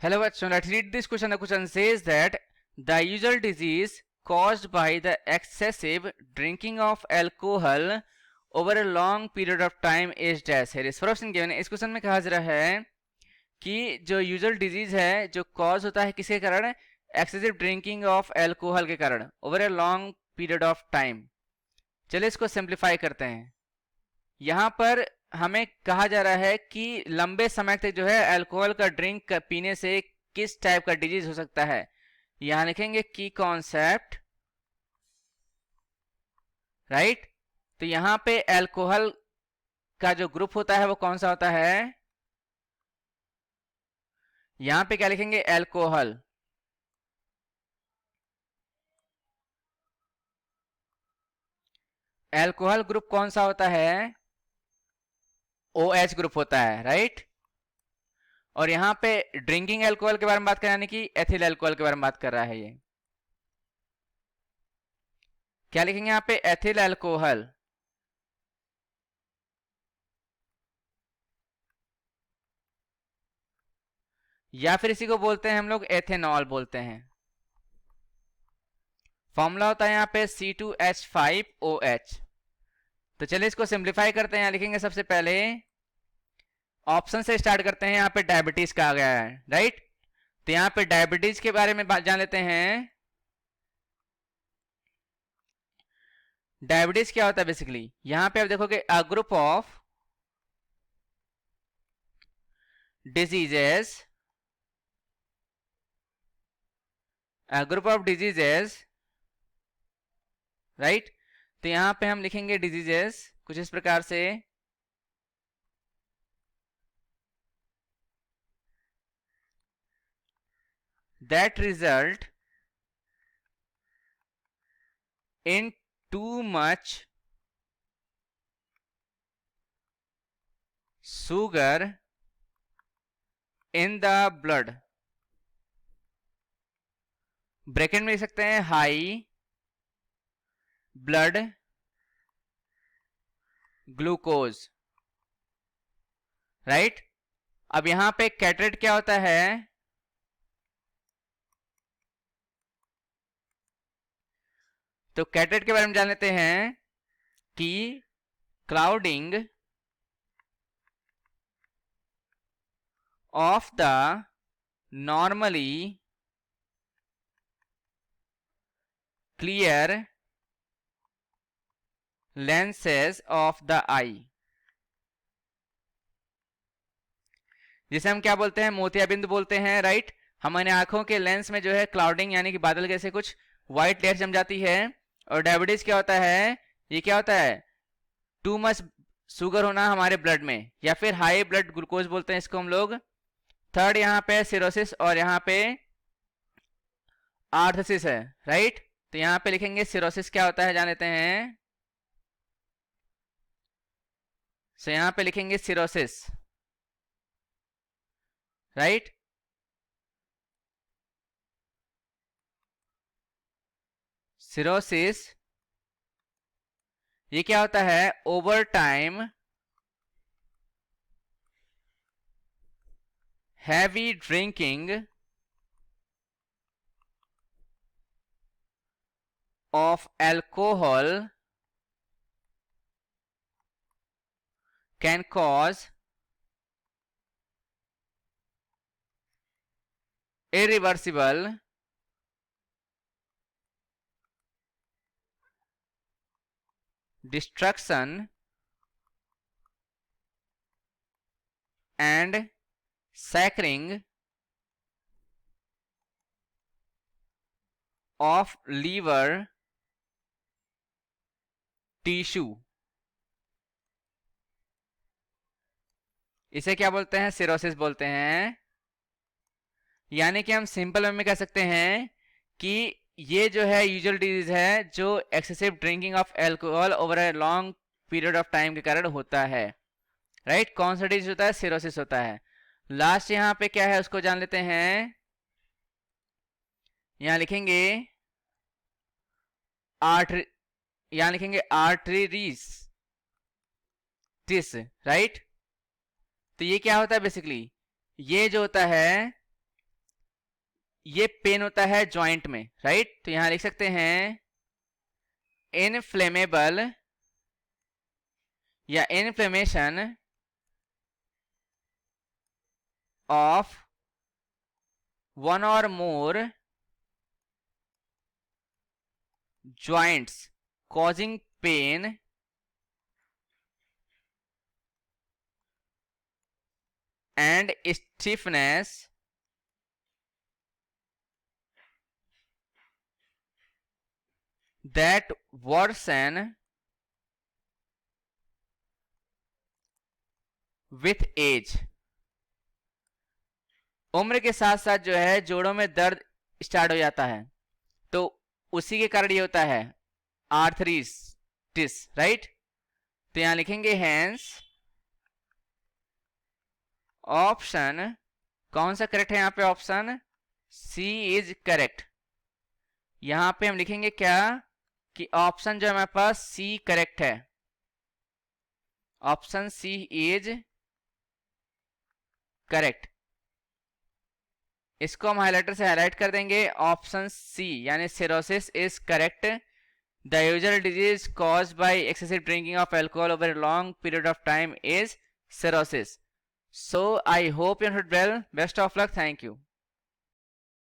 Hello, bachon. Let's read this question. The question says that the usual disease caused by the excessive drinking of alcohol over a long period of time is dash है. इस option given है. इस question में कहा जा रहा है कि जो यूजुअल डिजीज है जो कॉज होता है किसके कारण, एक्सेसिव ड्रिंकिंग ऑफ एल्कोहल के कारण over a long period of time. चलिए इसको सिंप्लीफाई करते हैं. यहां पर हमें कहा जा रहा है कि लंबे समय तक जो है अल्कोहल का ड्रिंक पीने से किस टाइप का डिजीज हो सकता है. यहां लिखेंगे की कॉन्सेप्ट, राइट. तो यहां पे अल्कोहल का जो ग्रुप होता है वो कौन सा होता है, यहां पे क्या लिखेंगे, अल्कोहल. अल्कोहल ग्रुप कौन सा होता है, OH ग्रुप होता है, राइट. और यहां पे ड्रिंकिंग अल्कोहल के बारे में बात कर, यानी कि एथिल अल्कोहल के बारे में बात कर रहा है. ये क्या लिखेंगे यहां पे, एथिल अल्कोहल. या फिर इसी को बोलते हैं हम लोग एथेनॉल बोलते हैं. फॉर्मूला होता है यहां पे C2H5OH. तो चलिए इसको सिंप्लीफाई करते हैं. यहां लिखेंगे सबसे पहले ऑप्शन से स्टार्ट करते हैं. यहां पे डायबिटीज का आ गया है, राइट. तो यहां पे डायबिटीज के बारे में जान लेते हैं. डायबिटीज क्या होता है बेसिकली, यहां पे आप देखोगे a group of diseases, a group of diseases, right. तो यहां पे हम लिखेंगे डिजीजेस कुछ इस प्रकार से, that result in too much sugar in the blood. Bracket में लिख सकते हैं हाई ब्लड ग्लूकोज, राइट. अब यहां पे कैटरेट क्या होता है, तो कैटरेट के बारे में जान लेते हैं कि clouding of the normally clear lenses of the eye, जिसे हम क्या बोलते हैं, मोतियाबिंद बोलते हैं, राइट. हमारे आंखों के लेंस में जो है क्लाउडिंग यानी कि बादल जैसे कुछ व्हाइट लेयर जम जाती है. और डायबिटीज क्या होता है, ये क्या होता है, टू मच शुगर होना हमारे ब्लड में, या फिर हाई ब्लड ग्लूकोज बोलते हैं इसको हम लोग. थर्ड यहाँ पे सिरोसिस और यहाँ पे आर्थसिस है, राइट. तो यहाँ पे लिखेंगे सिरोसिस क्या होता है जान लेते हैं. सो यहाँ पे लिखेंगे सिरोसिस, राइट. सिरोसिस ये क्या होता है, over time heavy drinking of alcohol can cause irreversible destruction and saccharing of liver tissue. इसे क्या बोलते हैं, सिरोसिस बोलते हैं. यानी कि हम सिंपल वे में कह सकते हैं कि ये जो है यूजुअल डिजीज है जो excessive drinking of alcohol over a long period of time के कारण होता है, राइट. कौन सा डिजीज होता है, सिरोसिस होता है. लास्ट यहां पे क्या है उसको जान लेते हैं. यहां लिखेंगे यहां लिखेंगे आर्टरीज टिस, राइट. तो ये क्या होता है बेसिकली, ये जो होता है ये पेन होता है जॉइंट में, राइट? तो यहां लिख सकते हैं इनफ्लेमेबल या इन्फ्लेमेशन ऑफ वन और मोर joints causing pain and stiffness that worsen with age। उम्र के साथ साथ जो है जोड़ों में दर्द स्टार्ट हो जाता है, तो उसी के कारण ये होता है आर्थराइटिस, राइट? तो यहां लिखेंगे हेंस ऑप्शन कौन सा करेक्ट है? यहां पे ऑप्शन सी इज करेक्ट। यहां पे हम लिखेंगे क्या कि ऑप्शन जो है हमारे पास सी करेक्ट है, ऑप्शन सी इज करेक्ट। इसको हम हाइलाइटर से हाईलाइट कर देंगे, ऑप्शन सी यानी cirrhosis is correct. The usual disease caused by excessive drinking of alcohol over a long period of time is cirrhosis. So I hope you understood well. Best of luck. Thank you.